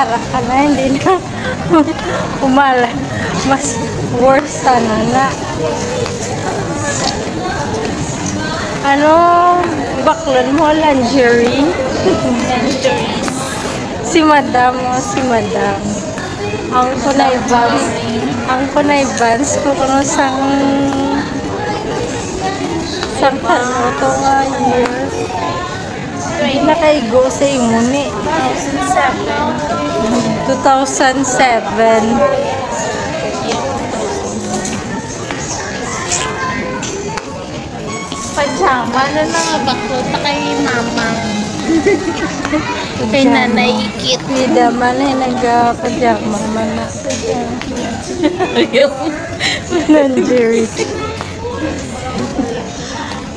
Sara ka na, hindi na umala. Mas worse sana na. Ano, baklan mo, lingerie? Lingerie. Si Madam, si Madam. Ang kunay Vans. Ang kunay Vans ko kung sang ano to nga year. Hindi na kaigo sa imuni. 2007. Pajama na nga bakota kay mama. Kay nanay ikit. Hindi naman eh, nag-pajama man na. Lingerie.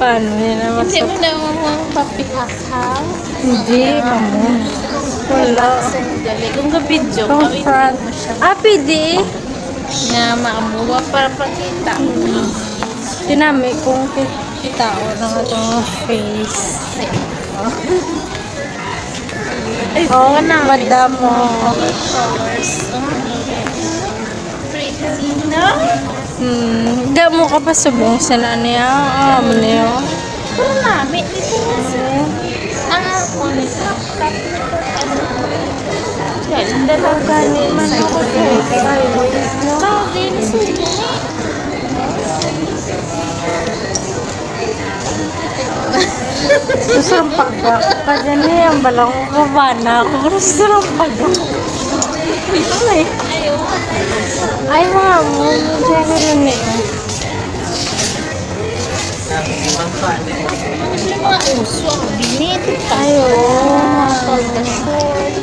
Paano yun naman? Hindi mo na mga papihakaw? Hindi, mamo. Wala. Kung ka-video ka, Confront. Pwede. nga maamuwa para pakita. Tinami kung kita ko ng itong face. Oo na, Madam mo. Flowers. Pretty, no? Hindi mo ka pa subong sa na niya. Ano niya? Kung namin, dito na siya. Ang ako nito. Ganda lang gani man ako sa bagay na subo. Gusto ng pagka. Kaya niya ang balang kabana ako. Gusto ng pagka. Ay, mga mo. Diyan ko lang eh. Mga uso ang binit. Ayo. Pagkasol.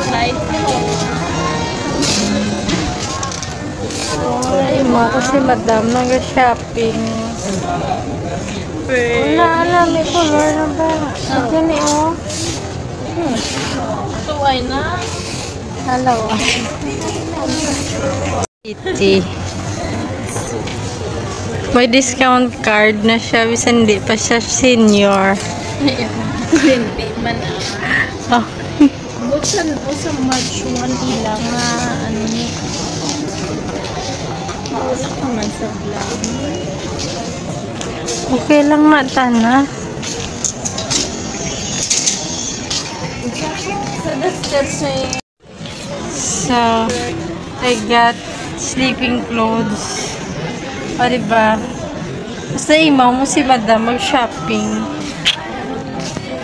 Light ko. Ay, mo kasi Madam nag-shopping. Wala alam, may color na ba? Diyan eh, oh. Tuway na. Hello. Iti. May discount card na siya. Bisa hindi pa siya senior. Hindi man Oh. Buksan po sa March 1 ilang na ano ni. Wala ka man sa vlog. Okay lang na, Tana. Sa dusters may So, I got sleeping clothes. O, diba? Basta imaw mo si Madam mag-shopping.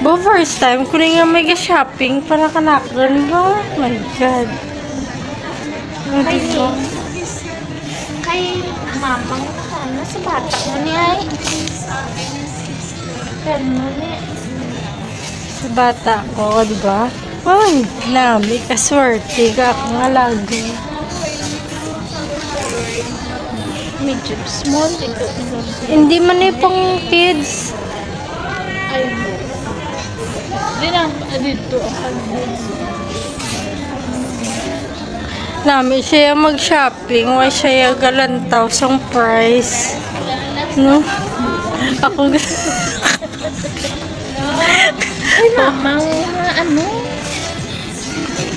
Bo, first time ko rin nga may shopping para kanakan ba? Oh my God. O, diba? kay mamang ano sa bata mo ni ay. Pero ni Sa bata ko, diba? Ay, nami, kaswerte ka akong alago. medium small ito. Hindi man eh pang kids. Ay. Di lang dito ang Nami siya mag-shopping, why siya galantaw sang price. No? Ako ay mamang ano?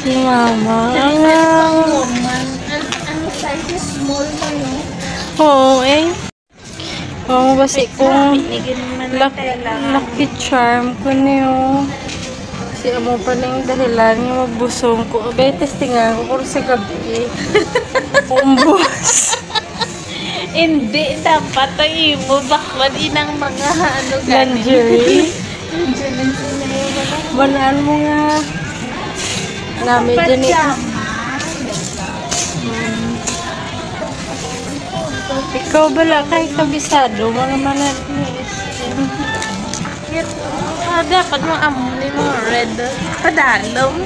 si Mama. Woman. Ano size small mo no? Oo, eh. Oo, basta kung lucky lucky charm ko niyo. Kasi amo pa na yung dahilan yung magbusong ko. Abay, testingan ko kung sa gabi. Kumbos. Hindi dapat ang imo bakman inang mga ano Lingerie. Banaan mo nga. Nami dyan eh. Ikaw bala kay kabisado mo naman natin dapat mo amoy mo red padalong.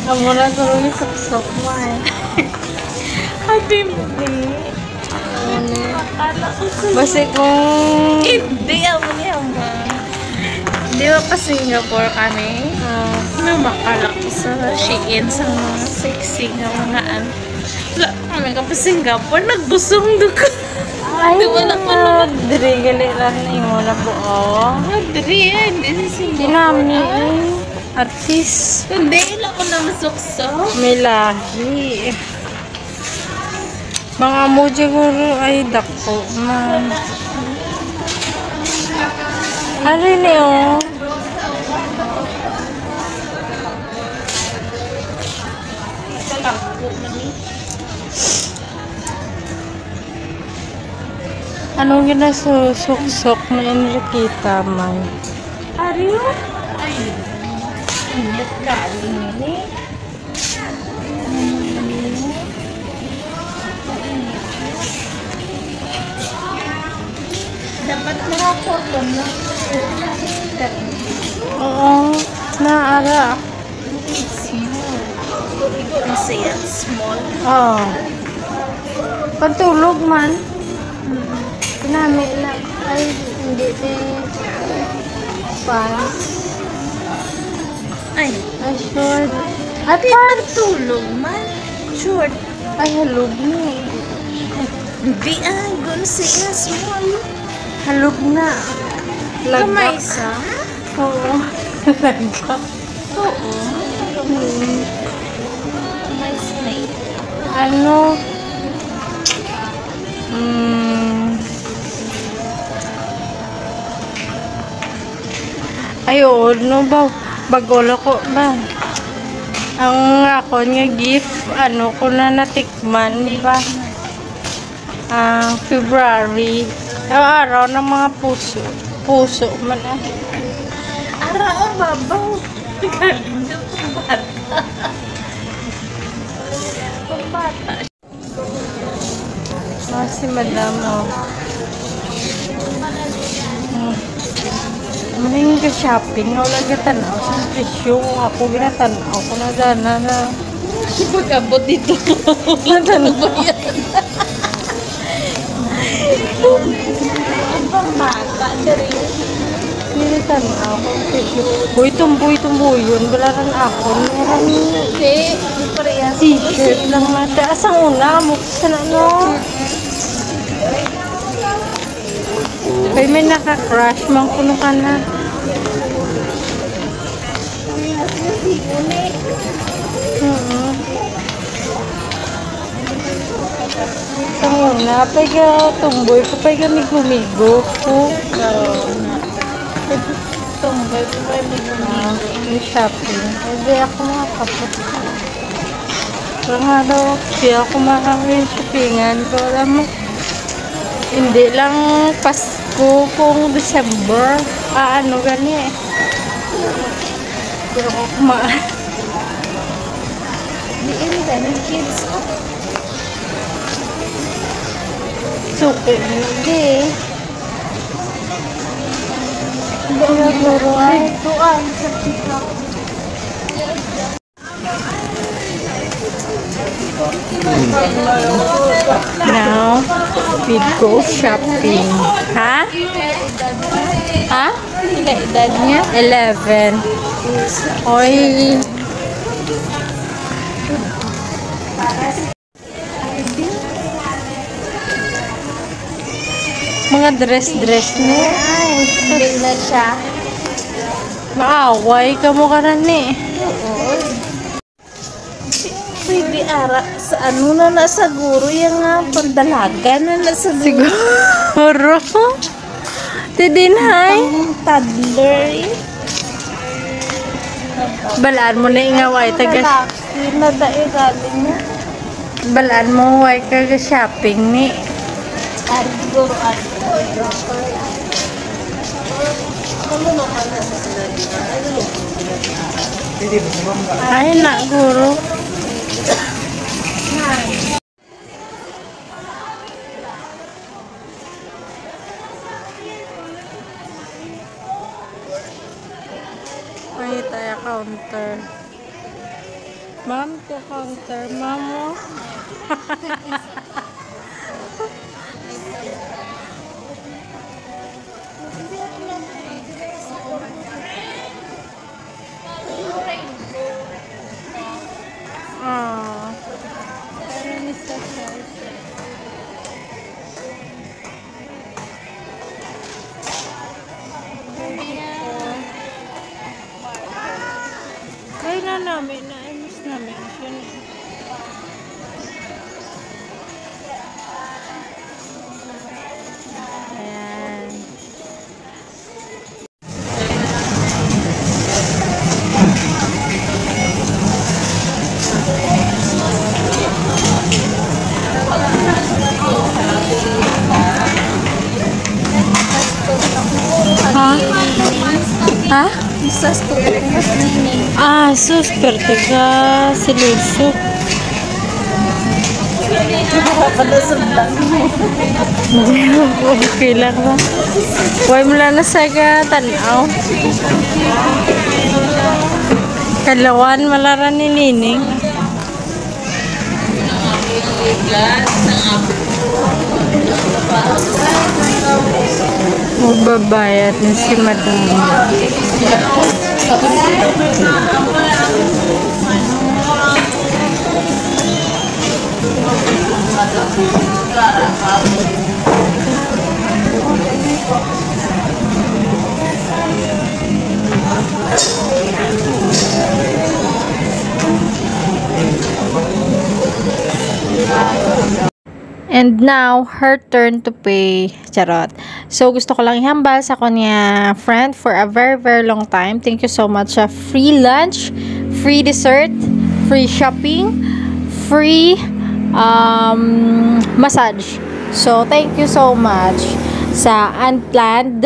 amo na gano'n yung saksok mo eh. Happy mo. Basta kung Hindi amo niya ma. Di ba pa Singapore kami? May makalak sa Shein sa mga sexy nga mga wala kami ka pa Singapore nagbusong dugo. ay, Di wala ka naman Diri gali ran imo na buo. Diri, hindi si Dinami artist. Hindi, ilang ko na masukso. May lahi. Mga mo siguro ay dako man. Ano ni oh? Anong ginasusuksok na Enriqueta man? Ariyo? Ay, init ka. Ini. Dapat nakaporton na. Oo, naara. Kasi yan, small. Oo. Pantulog man. Pinami na. Ay, hindi pants. Ay, Ay, short. Ay, di pants. tulog man. Short. Ay, halog ni. Di gano'n siya, small. Halog na. Kamay Lagak. sa? Oo. Lagak. Oo. Kamay snake. Ano? Ayun, no ba? Bagolo ko ba? Ang ako nga gift, ano ko na natikman, di ba? February. Araw ng mga puso. Puso man ah. Ara, ang babaw. Galing na pambata. Pambata. Si madam, oh. Maning ka shopping, wala ka tanaw sa presyo. Ako ginatanaw ko na dana na. Pag-abot dito. Natanaw ba yan? Ang pambata. Dari. Ginatanaw ko ang presyo. Buy-tumbuy yun. Balaran ako. Meron Hindi. Hindi parehas. t-shirt lang nata. Asang una, muksa na no. Ay, may naka-crush. Mangkuno ka na. Asang una, pay ka tumboy. Pay ka migo-migo. Tumboy ko ba May shopping. Hindi ako makakapot. Pero nga daw, hindi ako makakapingan ko. Alam mo, hindi lang Pasko kung December. Ano gani eh. Pero ako kumaan. Di inda ng kids ko. Suki. Hindi. Hindi na guro ay. Tuan sa tika. Now, we go shopping. Ha? Ha? Ila edad niya? 11. Oy. Mga dress ni. Ay, hindi na siya. Maaway ka mo ka na ni. Oo. Pwede ara sa ano na nasa guro yung pandalaga na nasa guro. Siguro. Tidinhay. Ang toddler eh. Balaan mo na ingaway taga. Lalaki na dahil galing niya. Balaan mo way ka shopping ni. Siguro Ay na guro. Ay tayo counter. Ma'am, to counter. Ma'am, oh. Ah. Pero ni sa size. namin. Na-miss namin. Ayan. Ha? Ha? Ah, sus, pertiga, silusok. Okay lang ba? Huwag mo lang nasaga, tanaw. Kalawan, malaran ni Nining. Magbabayad na si Madam. And now, her turn to pay. Charot. So, gusto ko lang ihambal sa kanya friend for a very, very long time. Thank you so much. Free lunch, free dessert, free shopping, free massage. So, thank you so much sa unplanned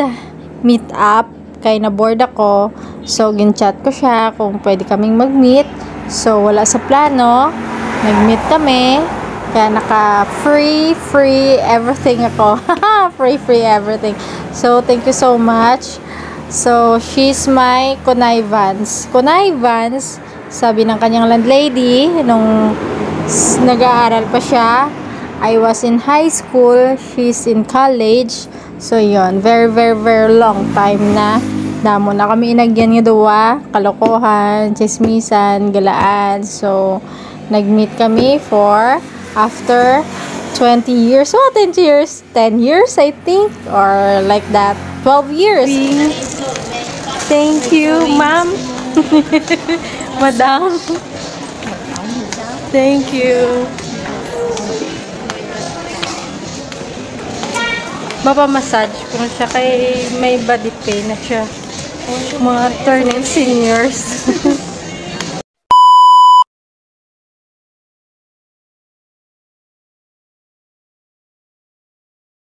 meet up. Kaya na-board ako. So, gin-chat ko siya kung pwede kaming mag-meet. So, wala sa plano. Nag-meet kami. Kaya naka-free everything ako. free everything. So, thank you so much. So, she's my connivance. Connivance, sabi ng kanyang landlady, nung nag-aaral pa siya, I was in high school, she's in college. So, yon, very, very, very long time na. Damo na kami inagyan nga duwa, kalokohan, chismisan, galaan. So, nag-meet kami for after 20 years. Oh, 10 years. 10 years, I think. Or like that. 12 years. Thank you, ma'am. Madam. Thank you. Mapamassage ko na siya kay may body pain na siya. Mga turning seniors.